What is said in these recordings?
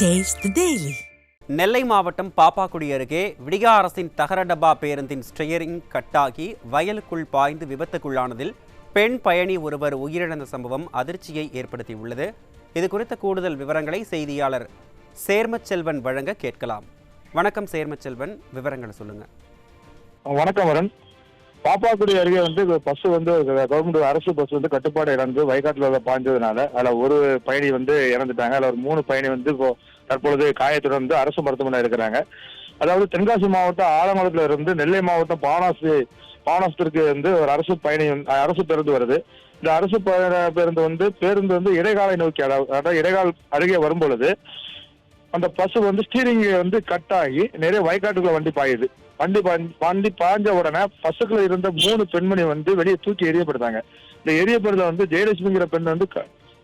Taste the Daily. நெல்லை மாவட்டம் பாப்பாக்குடி அருகே விடியா அரசின் தகர டப்பா பேருந்தின் ஸ்டியரிங் கட்டாகி வயலுக்குள் பாய்ந்து விபத்துக்குள்ளானதில் பெண் பயணி ஒருவர் உயிரிழந்த சம்பவம் அதிர்ச்சியை ஏற்படுத்தியுள்ளது. இது குறித்த கூடுதல் விவரங்களை செய்தியாளர் சேர்மச்செல்வன் வழங்க கேட்கலாம். வணக்கம் சேர்மச்செல்வன், விவரங்களை சொல்லுங்க. வணக்கம் வரன். பாப்பாக்குடி அருகே பஸ் கவர்மெண்ட் அரசு பஸ் கட்டுப்பாடு இழந்து வயக்காட்டுல பாய்ஞ்சதுனால அதுல ஒரு பயணி இறந்துட்டாங்க. அதுல ஒரு 3 பயணி இப்போ தற்பொழுது காயத்துடன் அரசு மருத்துவமனை இருக்கிறாங்க. அதாவது தென்காசி மாவட்டம் ஆலங்குளத்துல இருந்து நெல்லை மாவட்டம் பானாசத்திற்கு ஒரு அரசு பேருந்து வருது. இந்த அரசு பேருந்து இடைக்காலை நோக்கி, அதாவது இடைக்கால் அருகே வரும் பொழுது அந்த பஸ் ஸ்டீரிங் கட் ஆகி நிறைய வயக்காட்டுக்குள்ள வண்டி பாயுது. வண்டி பாய்ஞ்ச உடனே பஸ்ஸுக்குள்ள இருந்த 3 பெண்மணி வெளியே தூக்கி எரியப்படுத்தாங்க. இந்த எரியப்படுறதுல ஜெயலட்சுமிங்கிற பெண்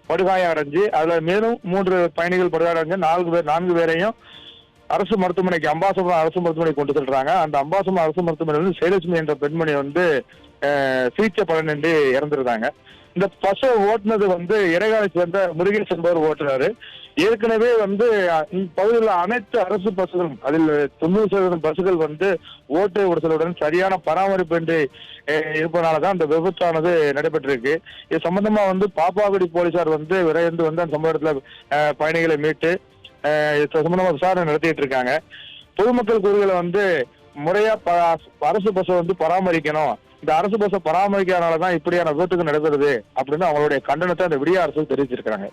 படுகாயம் அடைஞ்சு, அதுல மேலும் 3 பயணிகள் படுகாயம் 4 பேரையும் அரசு மருத்துவமனைக்கு அம்பாசமுரம் அரசு மருத்துவமனைக்கு கொண்டு செல்றாங்க. அந்த அம்பாசமுரம் அரசு மருத்துவமனை ஜெயலட்சுமி என்ற பெண்மணி சிகிச்சை பலனின்றி இறந்துருந்தாங்க. இந்த பஸ்ஸை ஓட்டுனது இடைக்காலை சேர்ந்த முருகேஷ் என்பவர் ஓட்டுறாரு. ஏற்கனவே பகுதியில் அனைத்து அரசு பஸ்களும், அதில் 90% பஸ்கள் ஓட்டு ஒருத்தலுடன் சரியான பராமரிப்பு இன்றி இருப்பதனாலதான் அந்த விபத்தானது நடைபெற்றிருக்கு. இது சம்பந்தமா பாப்பாக்குடி போலீசார் விரைந்து அந்த சம்பவ இடத்துல பயணிகளை மீட்டு சம்பந்தமா விசாரணை நடத்திட்டு இருக்காங்க. பொதுமக்கள் கூறுகளை முறையா அரசு பஸ்ஸை பராமரிக்கணும், இந்த அரசு பஸ்ஸை பராமரிக்கிறதுனாலதான் இப்படியான விபத்துக்கு நடக்கிறது அப்படின்னு அவங்களுடைய கண்டனத்தை அந்த விடிய அரசு தெரிவிச்சிருக்காங்க.